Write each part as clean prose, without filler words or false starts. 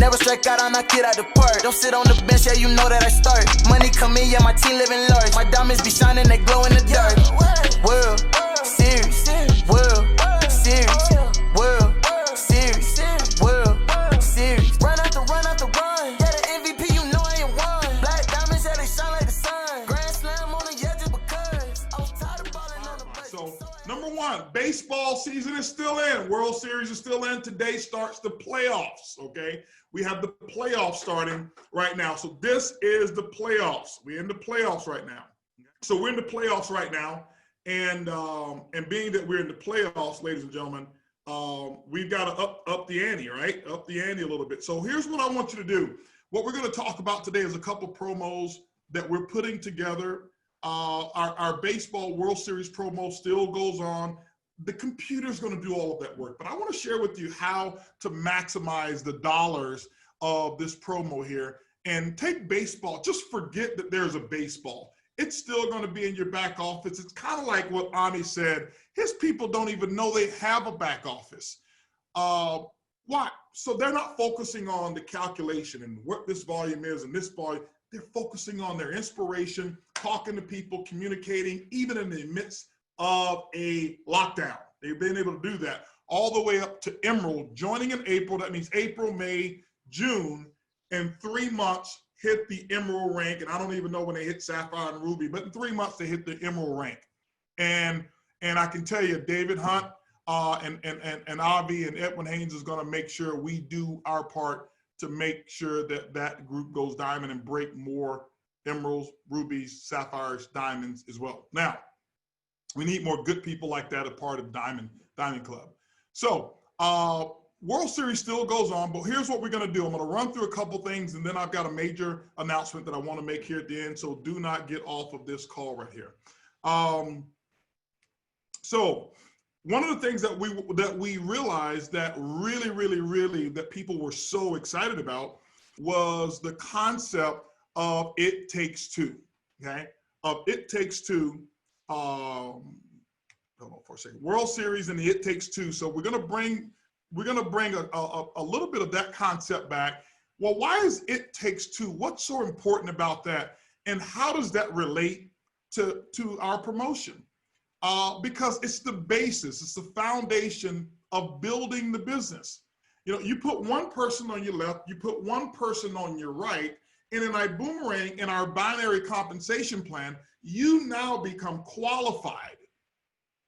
Never strike out, I knock it out the park. Don't sit on the bench, yeah, you know that I start. Money come in, yeah, my team living large. My diamonds be shining, they glow in the dark. World Series, World Series, World Series, World Series. Run after run. Yeah, the MVP, you know I ain't won. Black diamonds, yeah, they shine like the sun. Grand slam on the edges because I was tired of balling on the budget. So, number one, baseball season is still in. World Series is still in. Today starts the playoffs, okay? We have the playoffs starting right now. So this is the playoffs. We're in the playoffs right now. So we're in the playoffs right now. And being that we're in the playoffs, ladies and gentlemen, we've got to up the ante, right? Up the ante a little bit. So here's what I want you to do. What we're going to talk about today is a couple promos that we're putting together. Our baseball World Series promo still goes on. The computer's going to do all of that work, but I want to share with you how to maximize the dollars of this promo here and take baseball. Just forget that there's a baseball. It's still going to be in your back office. It's kind of like what Ani said. His people don't even know they have a back office. Why? So they're not focusing on the calculation and what this volume is and this volume. They're focusing on their inspiration, talking to people, communicating, even in the midst of a lockdown. They've been able to do that all the way up to Emerald, joining in April. That means April, May, June, in 3 months hit the Emerald rank. And I don't even know when they hit Sapphire and Ruby, but in 3 months they hit the Emerald rank. And I can tell you, David Hunt and Avi and Edwin Haynes is going to make sure we do our part to make sure that that group goes diamond and break more emeralds, rubies, sapphires, diamonds as well. Now, we need more good people like that a part of Diamond Club. So World Series still goes on, but here's what we're going to do. I'm going to run through a couple things, and then I've got a major announcement that I want to make here at the end, so do not get off of this call right here. So one of the things that we realized that really that people were so excited about was the concept of It Takes Two, okay? Of It Takes Two. Hold on for a second. World Series and the It Takes Two. So we're gonna bring a little bit of that concept back. Well, why is It Takes Two? What's so important about that, and how does that relate to our promotion? Because it's the basis, it's the foundation of building the business. You know, you put one person on your left, you put one person on your right, and in Ibüümerang, in our binary compensation plan, you now become qualified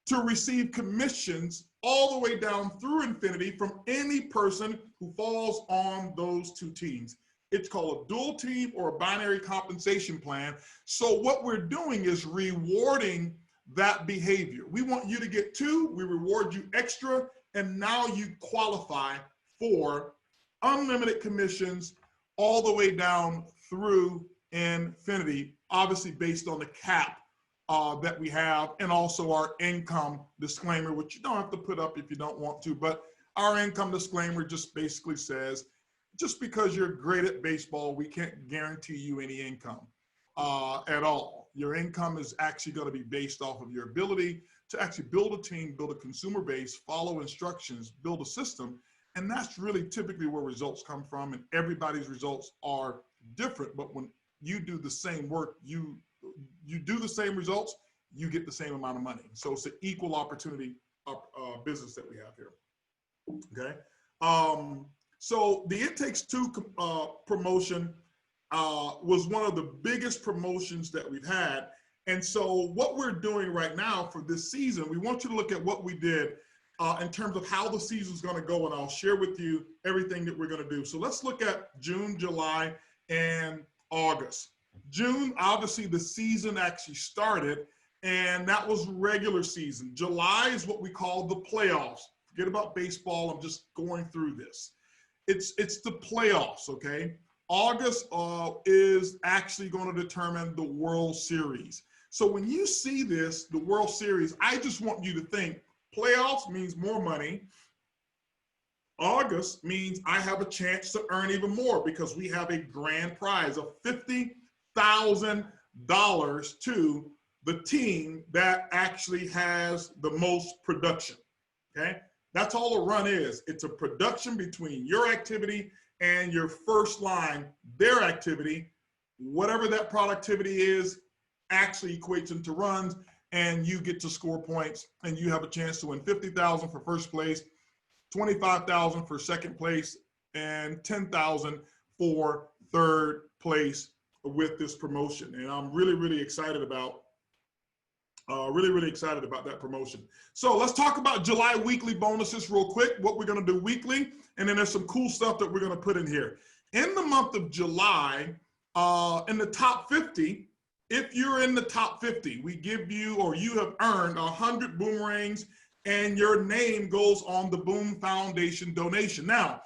to receive commissions all the way down through infinity from any person who falls on those two teams. It's called a dual team or a binary compensation plan. So what we're doing is rewarding that behavior. We want you to get two, we reward you extra, and now you qualify for unlimited commissions all the way down through infinity, obviously based on the cap that we have, and also our income disclaimer, which you don't have to put up if you don't want to, but our income disclaimer just basically says, just because you're great at baseball, we can't guarantee you any income at all. Your income is actually going to be based off of your ability to actually build a team, build a consumer base, follow instructions, build a system. And that's really typically where results come from, and everybody's results are different. But when you do the same work, you do the same results, you get the same amount of money. So it's an equal opportunity business that we have here, okay? So the It Takes Two promotion was one of the biggest promotions that we've had. And so what we're doing right now for this season, we want you to look at what we did in terms of how the season's gonna go, and I'll share with you everything that we're gonna do. So let's look at June, July, and August. June, obviously the season actually started, and that was regular season. July is what we call the playoffs. Forget about baseball, I'm just going through this. It's the playoffs, okay? August is actually going to determine the World Series. So when you see this, the World Series, I just want you to think playoffs means more money. August means I have a chance to earn even more because we have a grand prize of $50,000 to the team that actually has the most production, okay? That's all a run is. It's a production between your activity and your first line, their activity. Whatever that productivity is actually equates into runs, and you get to score points, and you have a chance to win $50,000 for first place, $25,000 for second place, and $10,000 for third place with this promotion. And I'm really, really excited about that promotion. So let's talk about July weekly bonuses real quick, what we're going to do weekly, and then there's some cool stuff that we're going to put in here. In the month of July, in the top 50, if you're in the top 50, we give you, or you have earned 100 boomerangs, and your name goes on the BÜM Foundation donation. Now,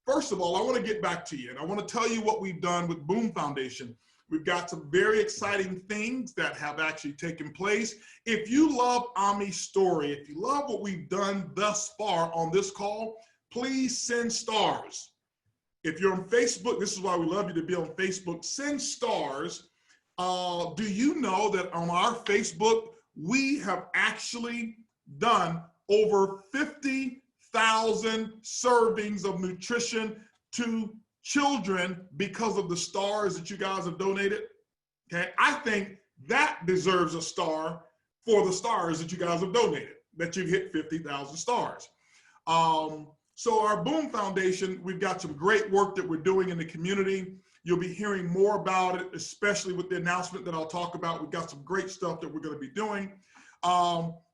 first of all, I want to get back to you, and I want to tell you what we've done with BÜM Foundation. We've got some very exciting things that have actually taken place. If you love Ami's story, if you love what we've done thus far on this call, please send stars. If you're on Facebook, this is why we love you to be on Facebook, send stars. Do you know that on our Facebook, we have actually done over 50,000 servings of nutrition to children because of the stars that you guys have donated? Okay, I think that deserves a star for the stars that you guys have donated, that you hit 50,000 stars. So our BÜM Foundation, we've got some great work that we're doing in the community. You'll be hearing more about it, especially with the announcement that I'll talk about. We've got some great stuff that we're going to be doing.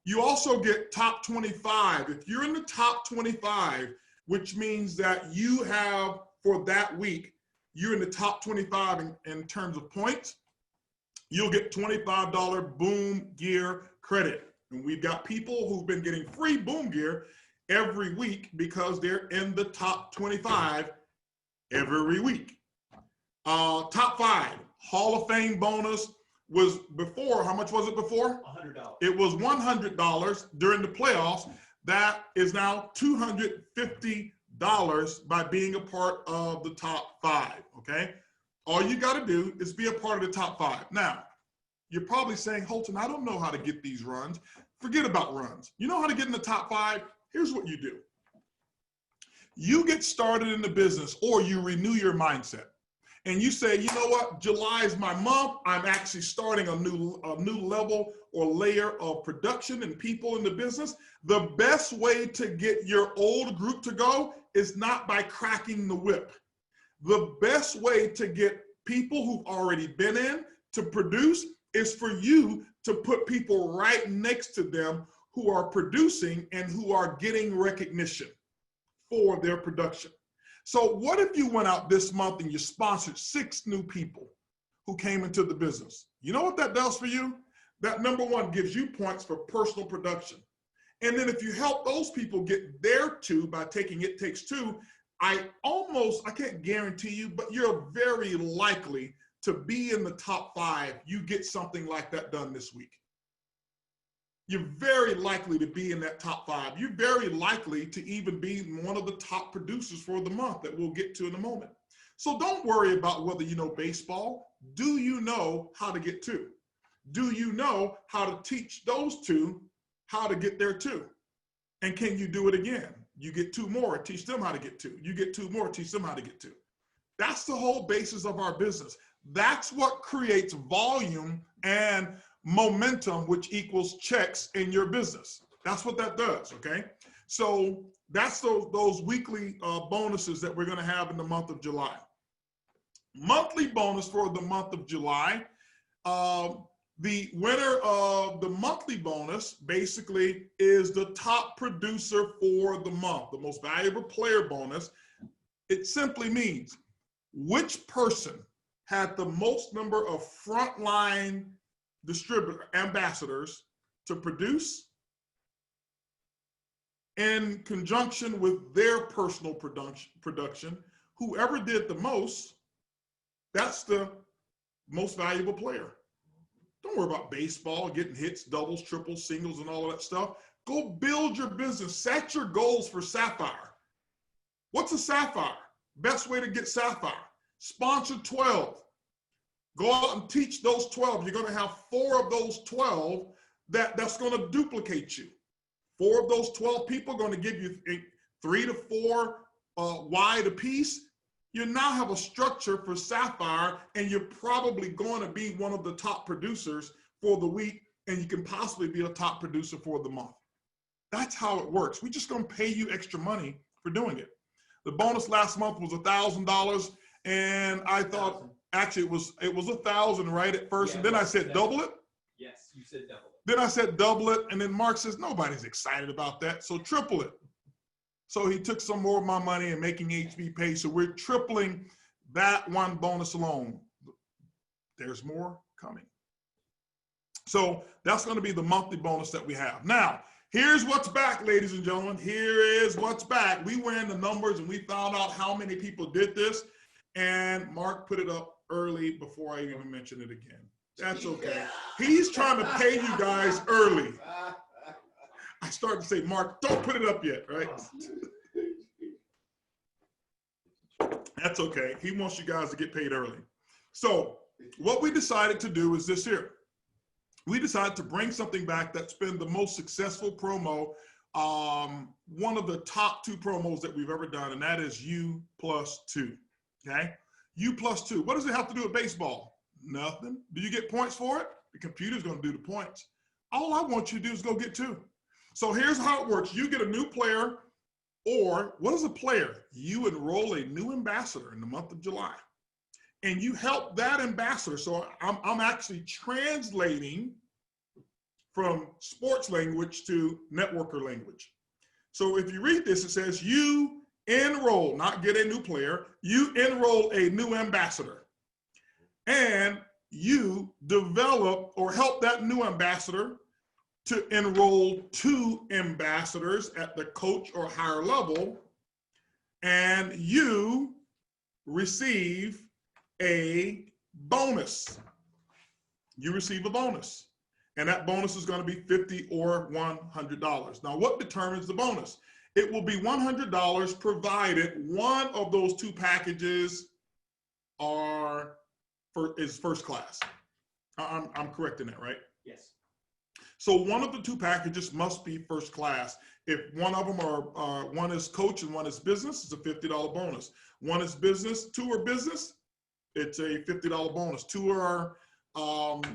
You also get top 25. If you're in the top 25, which means that you have, for that week, you're in the top 25 in terms of points, you'll get $25 BÜM gear credit. And we've got people who've been getting free BÜM gear every week because they're in the top 25 every week. Top 5, Hall of Fame bonus was before, how much was it before? $100. It was $100 during the playoffs. That is now $250 by being a part of the top 5, okay? All you gotta do is be a part of the top 5. Now, you're probably saying, Holton, I don't know how to get these runs. Forget about runs. You know how to get in the top 5? Here's what you do. You get started in the business, or you renew your mindset. And you say, you know what, July is my month. I'm actually starting a new level or layer of production and people in the business. The best way to get your old group to go is not by cracking the whip. The best way to get people who've already been in to produce is for you to put people right next to them who are producing and who are getting recognition for their production. So what if you went out this month and you sponsored 6 new people who came into the business? You know what that does for you? That, number one, gives you points for personal production. And then if you help those people get there too by taking It Takes Two, I can't guarantee you, but you're very likely to be in the top 5. You get something like that done this week. You're very likely to be in that top 5. You're very likely to even be one of the top producers for the month that we'll get to in a moment. So don't worry about whether you know baseball. Do you know how to get to? Do you know how to teach those 2 how to get there too? And can you do it again? You get 2 more, teach them how to get to. You get 2 more, teach them how to get to. That's the whole basis of our business. That's what creates volume and momentum, which equals checks in your business. That's what that does, okay? So that's those weekly bonuses that we're gonna have in the month of July. Monthly bonus for the month of July. The winner of the monthly bonus basically is the top producer for the month, the most valuable player bonus. It simply means which person had the most number of frontline distributor ambassadors to produce in conjunction with their personal production. Whoever did the most, that's the most valuable player. Don't worry about baseball, getting hits, doubles, triples, singles, and all of that stuff. Go build your business. Set your goals for Sapphire. What's a Sapphire? Best way to get Sapphire. Sponsor 12. Go out and teach those 12. You're going to have 4 of those 12 that's going to duplicate you. 4 of those 12 people are going to give you 3 to 4 wide apiece. You now have a structure for Sapphire, and you're probably going to be one of the top producers for the week, and you can possibly be a top producer for the month. That's how it works. We're just going to pay you extra money for doing it. The bonus last month was $1,000, and I thought actually it was 1,000 right at first, and then I said double it. Yes, you said double it. Then I said double it, and then Mark says nobody's excited about that, so triple it. So he took some more of my money and making HB pay. So we're tripling that one bonus alone. There's more coming. So that's going to be the monthly bonus that we have. Now, here's what's back, ladies and gentlemen. Here is what's back. We ran the numbers and we found out how many people did this. And Mark put it up early before I even mentioned it again. That's okay. He's trying to pay you guys early. I started to say, Mark, don't put it up yet, right? That's okay. He wants you guys to get paid early. So what we decided to do is this here. We decided to bring something back that's been the most successful promo, one of the top 2 promos that we've ever done, and that is U+2, okay? U+2, what does it have to do with baseball? Nothing. Do you get points for it? The computer's gonna do the points. All I want you to do is go get 2. So here's how it works. You get a new player, or what is a player? You enroll a new ambassador in the month of July, and you help that ambassador. So I'm actually translating from sports language to networker language. So if you read this, it says you enroll, not get a new player, you enroll a new ambassador, and you develop or help that new ambassador to enroll 2 ambassadors at the coach or higher level, and you receive a bonus. You receive a bonus, and that bonus is going to be $50 or $100. Now, what determines the bonus? It will be $100 provided one of those 2 packages is first class. I'm correct in that, right? Yes. So one of the 2 packages must be first class. If one of them are, one is coach and one is business, it's a $50 bonus. One is business, 2 are business, it's a $50 bonus. 2 are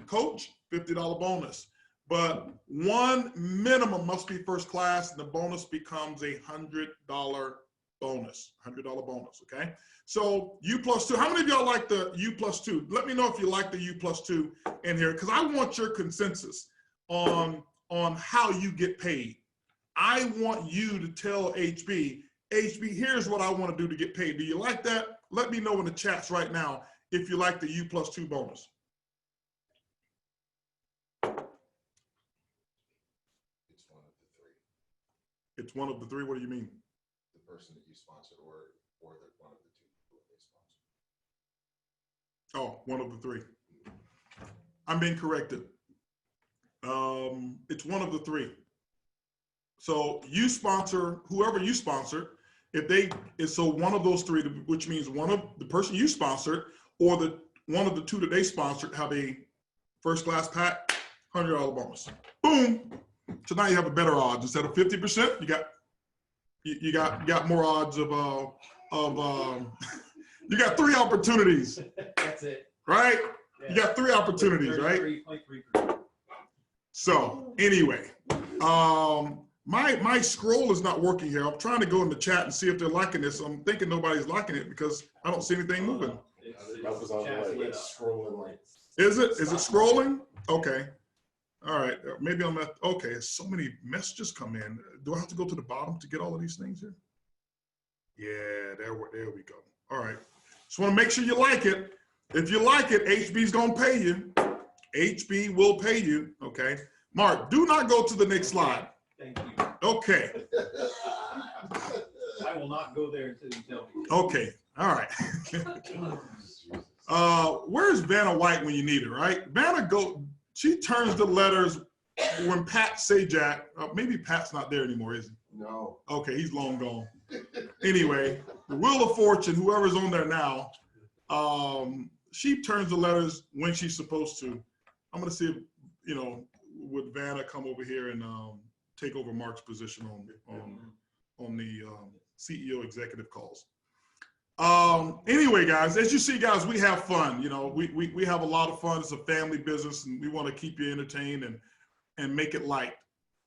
coach, $50 bonus. But one minimum must be first class, and the bonus becomes a $100 bonus, $100 bonus, okay? So U+2, how many of y'all like the U+2? Let me know if you like the U+2 in here, because I want your consensus on how you get paid. I want you to tell HB, here's what I want to do to get paid. Do you like that? Let me know in the chats right now if you like the U+2 bonus. It's one of the 3. It's one of the 3, what do you mean? The person that you sponsored or one of the 2 people that they sponsored. Oh, one of the 3. I'm being corrected. It's one of the 3. So you sponsor whoever you sponsored. So one of those 3, which means one of the person you sponsored or one of the 2 that they sponsored have a first class pack, $100 bonus. Boom. So now you have a better odds. Instead of 50%, you got more odds of you got 3 opportunities. That's it. Right? Yeah. You got 3 opportunities, right? Like 3%. So anyway, my scroll is not working here. I'm trying to go in the chat and see if they're liking this. I'm thinking nobody's liking it because I don't see anything moving. That was on the way. It's scrolling like. Is it scrolling? Okay. All right. Maybe I'm at, okay. So many messages come in. Do I have to go to the bottom to get all of these things here? Yeah, there we go. All right. Just want to make sure you like it. If you like it, HB's going to pay you. HB will pay you, okay? Mark, do not go to the next slide. Thank you. Okay. I will not go there until you tell me. Okay, all right. Where's Vanna White when you need her, right? Vanna she turns the letters when Pat Sajak, maybe Pat's not there anymore, is he? No. Okay, he's long gone. Anyway, the Wheel of Fortune, whoever's on there now, she turns the letters when she's supposed to. I'm gonna see if, would Vanna come over here and take over Mark's position on the CEO executive calls. Anyway, guys, as you see, guys, we have fun. You know, we have a lot of fun. It's a family business, and we want to keep you entertained and make it light.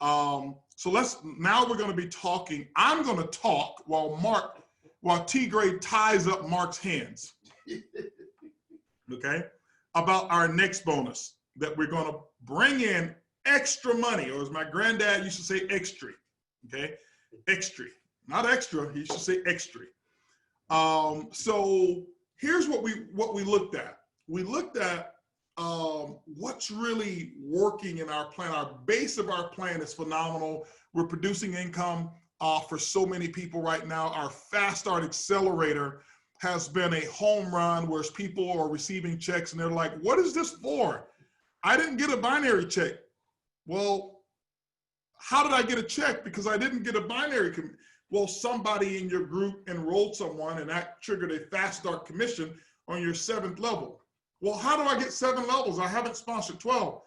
So now we're going to be talking. I'm going to talk while T. Gray ties up Mark's hands. Okay, about our next bonus that we're going to bring in extra money, or as my granddad used to say, extra. Okay, extra, not extra. He used to say extra. So here's what we looked at. We looked at what's really working in our plan. Our base of our plan is phenomenal. We're producing income for so many people right now. Our Fast Start Accelerator has been a home run, where people are receiving checks and they're like, what is this for? I didn't get a binary check. Well, how did I get a check? Because I didn't get a binary. Well, somebody in your group enrolled someone and that triggered a Fast Start commission on your 7th level. Well, how do I get 7 levels? I haven't sponsored 12.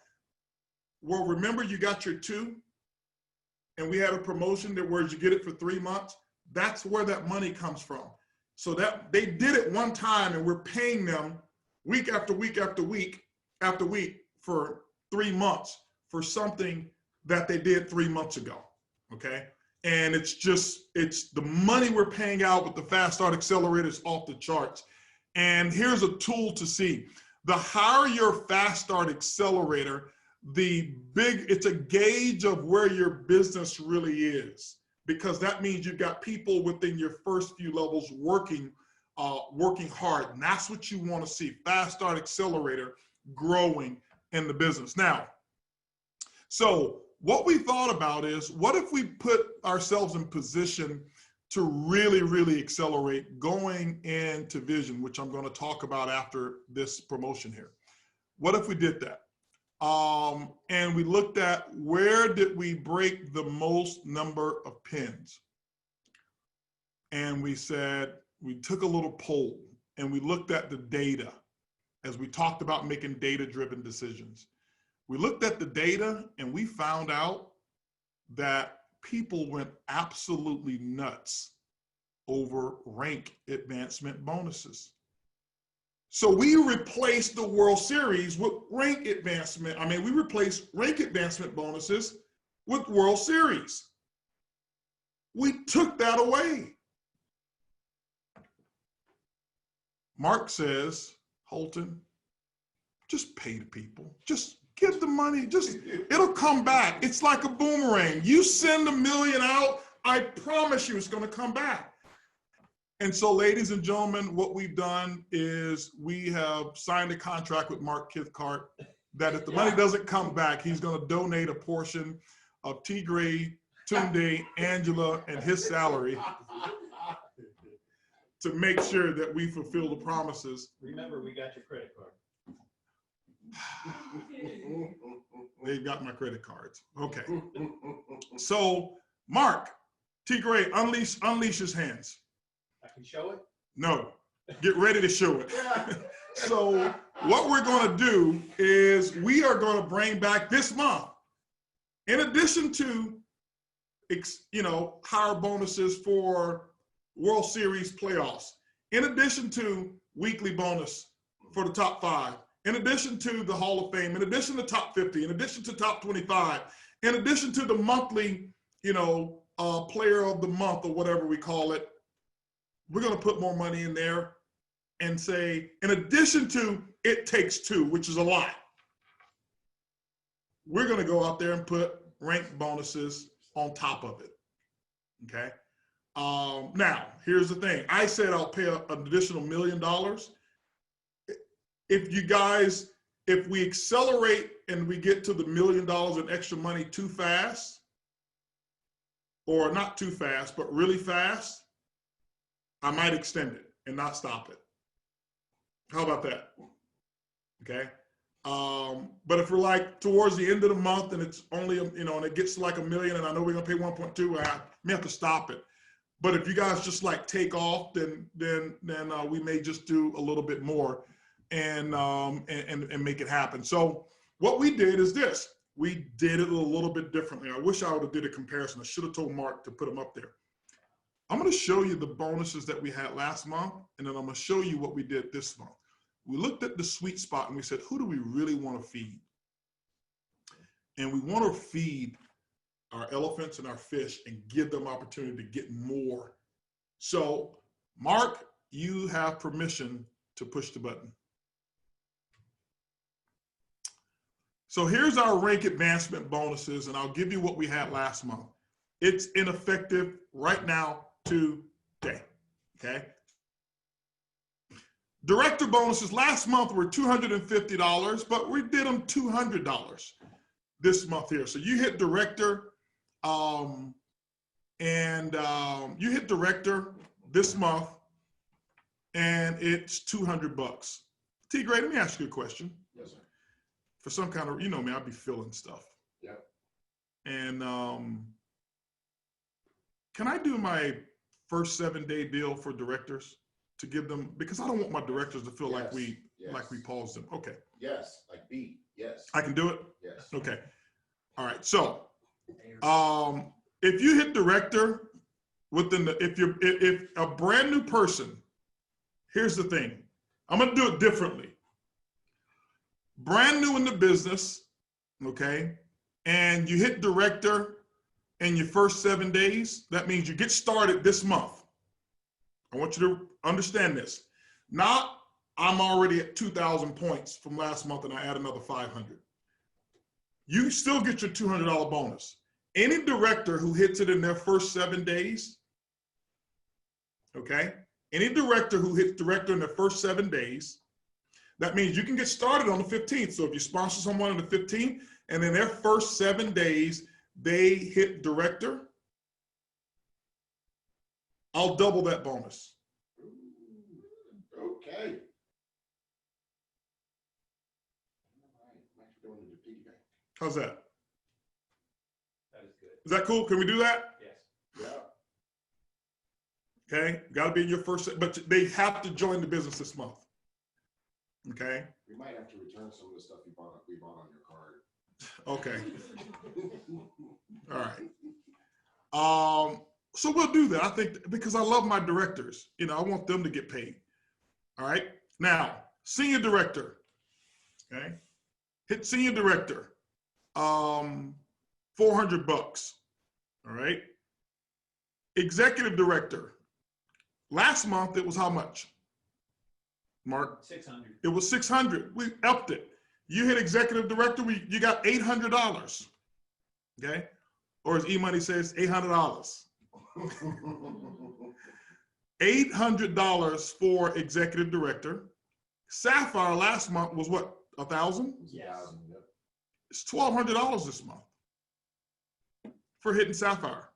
Well, remember you got your 2 and we had a promotion that where you get it for 3 months. That's where that money comes from. So that they did it one time and we're paying them week after week after week after week for 3 months for something that they did 3 months ago, okay? And it's the money we're paying out with the Fast Start Accelerator is off the charts. And here's a tool to see. The higher your Fast Start Accelerator, it's a gauge of where your business really is, because that means you've got people within your first few levels working hard. And that's what you want to see, Fast Start Accelerator growing in the business. Now, so what we thought about is, what if we put ourselves in position to really, really accelerate going into vision, which I'm going to talk about after this promotion here. What if we did that? And we looked at where did we break the most number of pins? And we said, we took a little poll and we looked at the data as we talked about making data-driven decisions. We looked at the data and we found out that people went absolutely nuts over rank advancement bonuses. So we replaced the World Series with rank advancement. We replaced rank advancement bonuses with World Series. We took that away. Mark says, Holton, just pay the people. Just give the money. It'll come back. It's like a boomerang. You send $1 million out, I promise you it's going to come back. And so, ladies and gentlemen, what we've done is we have signed a contract with Mark Cathcart that if the money doesn't come back, he's going to donate a portion of T. Gray, Tunde, Angela, and his salary to make sure that we fulfill the promises. Remember, we got your credit card. They've got my credit cards. Okay. So, Mark, T. Gray, unleash his hands. I can show it? No, get ready to show it. So what we're going to do is we are going to bring back this month, in addition to, higher bonuses for World Series playoffs, in addition to weekly bonus for the top 5, in addition to the Hall of Fame, in addition to top 50, in addition to top 25, in addition to the monthly, player of the month or whatever we call it, we're going to put more money in there and say, in addition to It Takes Two, which is a lot, we're going to go out there and put ranked bonuses on top of it. Okay. Now, here's the thing. I said I'll pay an additional $1 million. If we accelerate and we get to the $1 million in extra money too fast, or not too fast, but really fast, I might extend it and not stop it. How about that? Okay. But if we're like towards the end of the month and it's only, and it gets to like $1 million and I know we're gonna pay 1.2, I may have to stop it. But if you guys just like take off, then we may just do a little bit more and make it happen. So what we did is this. we did it a little bit differently. I wish I would have did a comparison. I should have told Mark to put them up there. I'm going to show you the bonuses that we had last month, and then I'm going to show you what we did this month. We looked at the sweet spot and we said, who do we really want to feed? And we want to feed our elephants and our fish and give them opportunity to get more. So, Mark, you have permission to push the button. So here's our rank advancement bonuses, and I'll give you what we had last month. It's ineffective right now today, okay? Director bonuses last month were $250, but we did them $200 this month here. So you hit director, you hit director this month, and it's $200. T. Gray, let me ask you a question. Yes, sir. For some kind of, you know me, I'll be feeling stuff. Yep. And can I do my first 7-day deal for directors to give them, because I don't want my directors to feel like we paused them. Okay. Yes, like B, yes. I can do it? Yes. Okay. All right. So if you hit director within the, if a brand new person, here's the thing, I'm going to do it differently. Brand new in the business, okay, and you hit director in your first 7 days, that means you get started this month. I want you to understand this. Now I'm already at 2,000 points from last month and I add another 500. You still get your $200 bonus. Any director who hits it in their first 7 days, okay, any director who hits director in their first 7 days, that means you can get started on the 15th. So if you sponsor someone on the 15th and in their first 7 days, they hit director, I'll double that bonus. Okay. How's that? That is good. Is that cool? Can we do that? Yes. Yeah. Okay, got to be in your first, but they have to join the business this month. Okay. We might have to return some of the stuff we bought on your card. Okay. All right. So we'll do that. I think because I love my directors, you know, I want them to get paid. All right. Now, senior director. Okay. Hit senior director. $400. All right. Executive director. Last month it was how much? Mark? 600. It was 600. We upped it. You hit executive director, you got $800. Okay? Or as E-Money says, $800. $800 for executive director. Sapphire last month was what? 1,000? Yes. Yep. It's $1,200 this month for hitting Sapphire.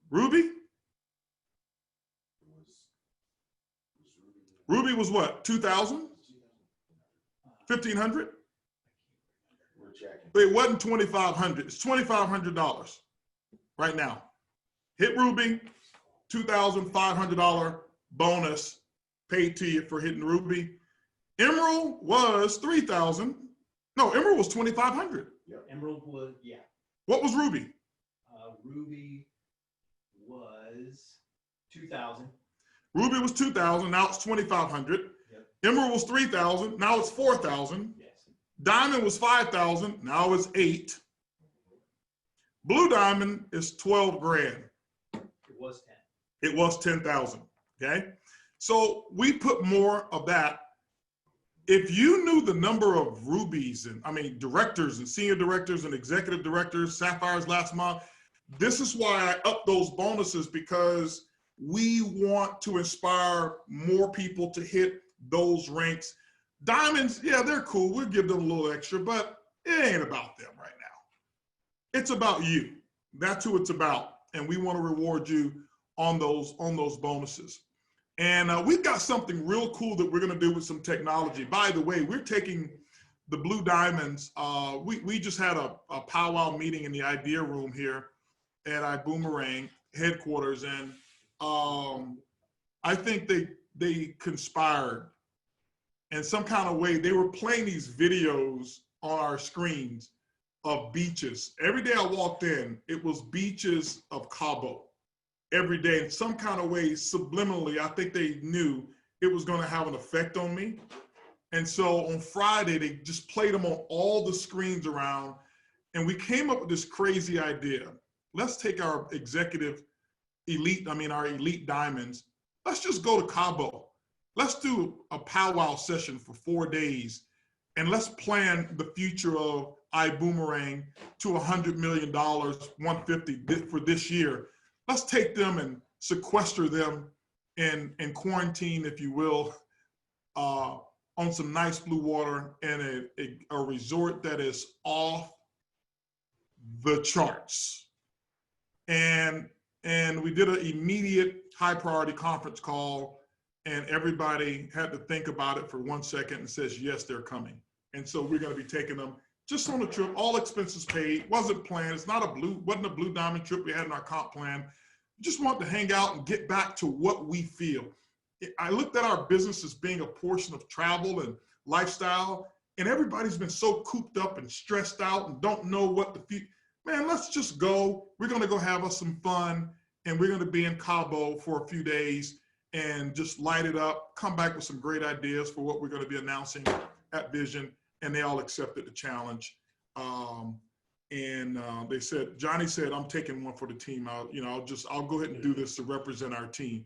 Ruby? Ruby was what? 2,000? 1,500? We're checking. It wasn't 2,500. It's $2,500 right now. Hit Ruby, $2,500 bonus paid to you for hitting Ruby. Emerald was 3,000. No, Emerald was 2,500. Yep. Emerald was, yeah. What was Ruby? Ruby was 2,000. Ruby was 2,000. Now it's 2,500. Yep. Emerald was 3,000. Now it's 4,000. Yes. Diamond was 5,000. Now it's 8. Blue Diamond is 12 grand. It was 10. It was 10,000. Okay. So we put more of that. If you knew the number of rubies and directors and senior directors and executive directors, Sapphires last month, this is why I upped those bonuses, because we want to inspire more people to hit those ranks. Diamonds, yeah, they're cool. We'll give them a little extra, but it ain't about them right now. It's about you. That's who it's about. And we want to reward you on those bonuses. And we've got something real cool that we're going to do with some technology. By the way, we're taking the Blue Diamonds. We just had a powwow meeting in the idea room here at Ibüümerang headquarters. And I think they conspired in some kind of way. They were playing these videos on our screens of beaches. Every day I walked in, it was beaches of Cabo. Every day, in some kind of way, subliminally, I think they knew it was going to have an effect on me. And so on Friday, they just played them on all the screens around. And we came up with this crazy idea. Let's take our our elite diamonds. Let's just go to Cabo. Let's do a powwow session for 4 days. And let's plan the future of Ibüümerang to $100 million, 150 for this year. Let's take them and sequester them in quarantine, if you will, on some nice blue water and a resort that is off the charts. And we did an immediate high priority conference call, and everybody had to think about it for 1 second and says, yes, they're coming. And so we're going to be taking them just on a trip, all expenses paid, wasn't planned. It's not wasn't a blue diamond trip we had in our comp plan. We just wanted to hang out and get back to what we feel. I looked at our business as being a portion of travel and lifestyle, and everybody's been so cooped up and stressed out and don't know what the future. Man, let's just go. We're going to go have us some fun, and we're going to be in Cabo for a few days and just light it up, come back with some great ideas for what we're going to be announcing at Vision. And they all accepted the challenge. They said, Johnny said, I'm taking one for the team. I'll go ahead and do this to represent our team.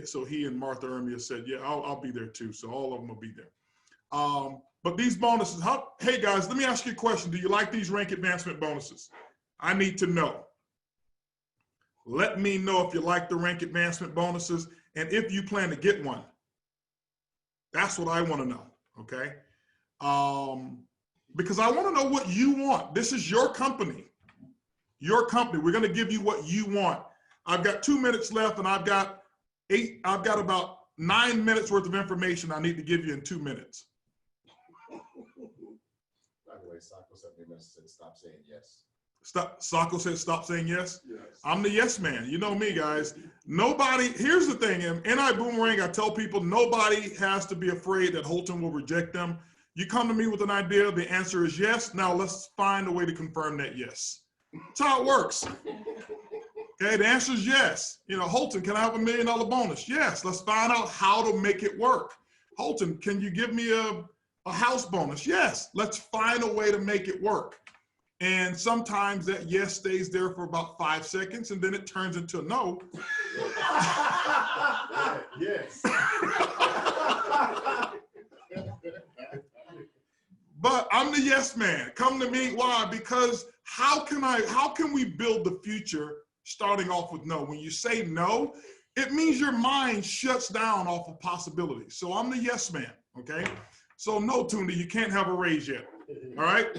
So he and Martha Ermia said, yeah, I'll be there too. So all of them will be there. But these bonuses, hey guys, let me ask you a question. Do you like these rank advancement bonuses? I need to know. Let me know if you like the rank advancement bonuses and if you plan to get one. That's what I want to know, okay? Because I want to know what you want. This is your company. Your company. We're going to give you what you want. I've got 2 minutes left, and I've got about 9 minutes worth of information I need to give you in 2 minutes. By the way, Sacco sent me a message and said, stop saying yes. Sacco said, stop saying yes? Yes. I'm the yes man. You know me, guys. Nobody, here's the thing. In Ibüümerang, I tell people nobody has to be afraid that Holton will reject them. You come to me with an idea, the answer is yes. Now let's find a way to confirm that yes. That's how it works. Okay, the answer is yes. Holton, can I have $1 million bonus? Yes, let's find out how to make it work. Holton, can you give me a house bonus? Yes, let's find a way to make it work. And sometimes that yes stays there for about 5 seconds, and then it turns into a no. Yes. But I'm the yes man. Come to me. Why? Because how can we build the future starting off with no? When you say no, it means your mind shuts down off of possibilities. So I'm the yes man, okay? So no, Tunda, you can't have a raise yet, all right?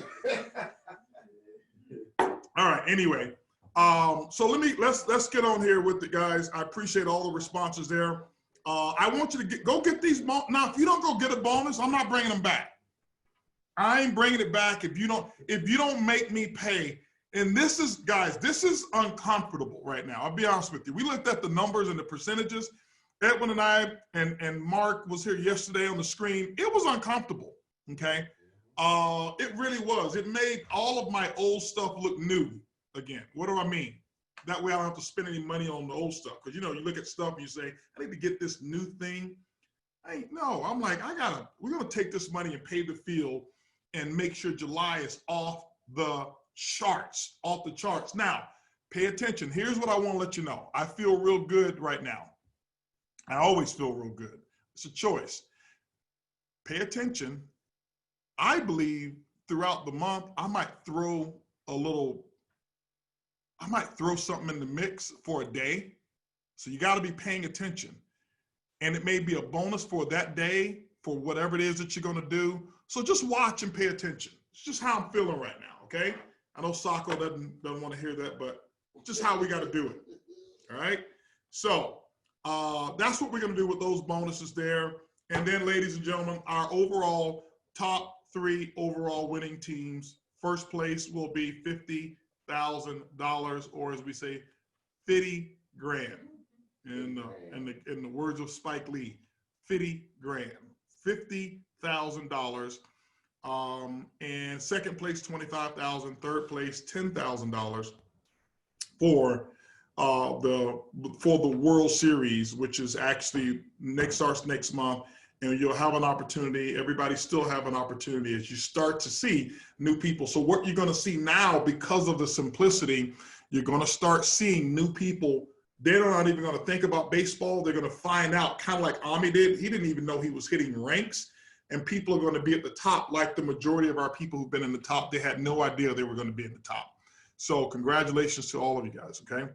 All right, anyway. So let's get on here with the guys. I appreciate all the responses there. I want you to go get these. Now, if you don't go get a bonus, I'm not bringing them back. I ain't bringing it back if you don't make me pay. And this is, guys, this is uncomfortable right now. I'll be honest with you. We looked at the numbers and the percentages. Edwin and I and Mark was here yesterday on the screen. It was uncomfortable, okay? It really was. It made all of my old stuff look new again. What do I mean? That way I don't have to spend any money on the old stuff. Because, you look at stuff and you say, I need to get this new thing. I'm like, we're going to take this money and pay the field and make sure July is off the charts. Now, pay attention. Here's what I want to let you know. I feel real good right now. I always feel real good. It's a choice. Pay attention. I believe throughout the month, I might throw something in the mix for a day. So you got to be paying attention. And it may be a bonus for that day for whatever it is that you're going to do. So just watch and pay attention. It's just how I'm feeling right now, okay? I know Sacco doesn't want to hear that, but just how we got to do it, all right? So that's what we're going to do with those bonuses there. And then, ladies and gentlemen, our overall top 3 overall winning teams. First place will be $50,000, or as we say, 50 grand. In the words of Spike Lee, 50 grand, $50,000. And second place, $25,000. Third place, $10,000 for the World Series, which is actually starts next month. And you'll have an opportunity. Everybody still have an opportunity as you start to see new people. So what you're going to see now, because of the simplicity, you're going to start seeing new people. They're not even going to think about baseball. They're going to find out, kind of like Ami did. He didn't even know he was hitting ranks. And people are going to be at the top, like the majority of our people who've been in the top. They had no idea they were going to be in the top. So congratulations to all of you guys, okay?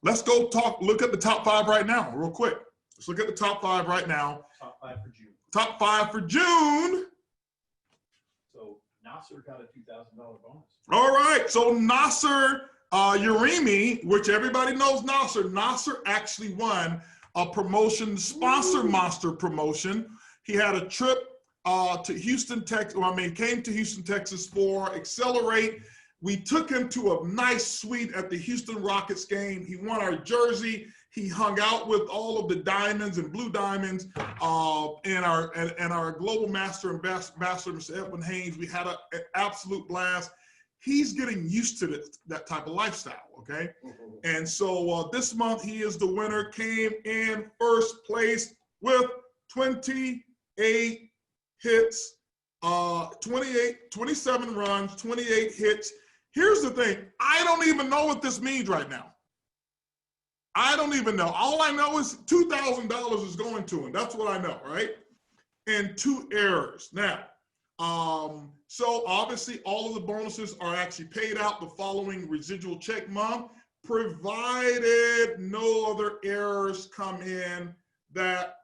Let's go look at the top 5 right now, real quick. Let's look at the top 5 right now. Top 5 for June. Top 5 for June. So Nasser got a $2,000 bonus. All right, so Nasser Urimi, which everybody knows Nasser. Nasser actually won a promotion, Sponsor Monster promotion. He had a trip to Houston, Texas. Came to Houston, Texas for Accelerate. We took him to a nice suite at the Houston Rockets game. He won our jersey. He hung out with all of the diamonds and blue diamonds and our global master ambassador, Mr. Edwin Haynes. We had an absolute blast. He's getting used to that type of lifestyle, okay? And so this month he is the winner, came in first place with 28 hits, 27 runs, 28 hits. Here's the thing, I don't even know what this means right now. I don't even know. All I know is $2,000 is going to him. That's what I know, right? And 2 errors. Now, so obviously all of the bonuses are actually paid out the following residual check month, provided no other errors come in that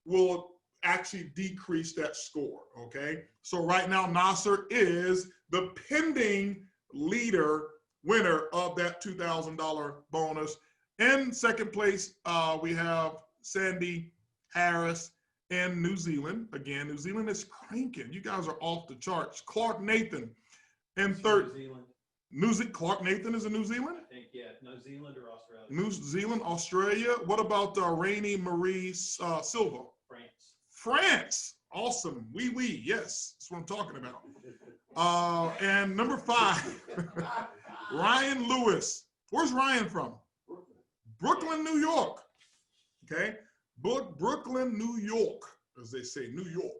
will actually decrease that score, okay? So right now, Nasser is the pending winner of that $2,000 bonus. In second place, we have Sandy Harris in New Zealand. Again, New Zealand is cranking. You guys are off the charts. Clark Nathan in third. New Zealand. Clark Nathan is in New Zealand? I think, yeah, New Zealand or Australia. New Zealand, Australia. What about Rainey Marie Silva? France. France. Awesome. Oui. Yes, that's what I'm talking about. And number 5, Ryan Lewis. Where's Ryan from? Brooklyn, New York. Okay. Brooklyn, New York, as they say, New York.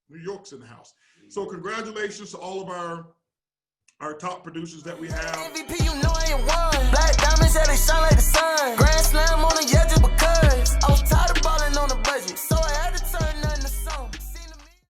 New York's in the house. So congratulations to all of our top producers that we have. MVP, you know I ain't won. Black diamonds, yeah, they shine like the sun. Grand slam on the edge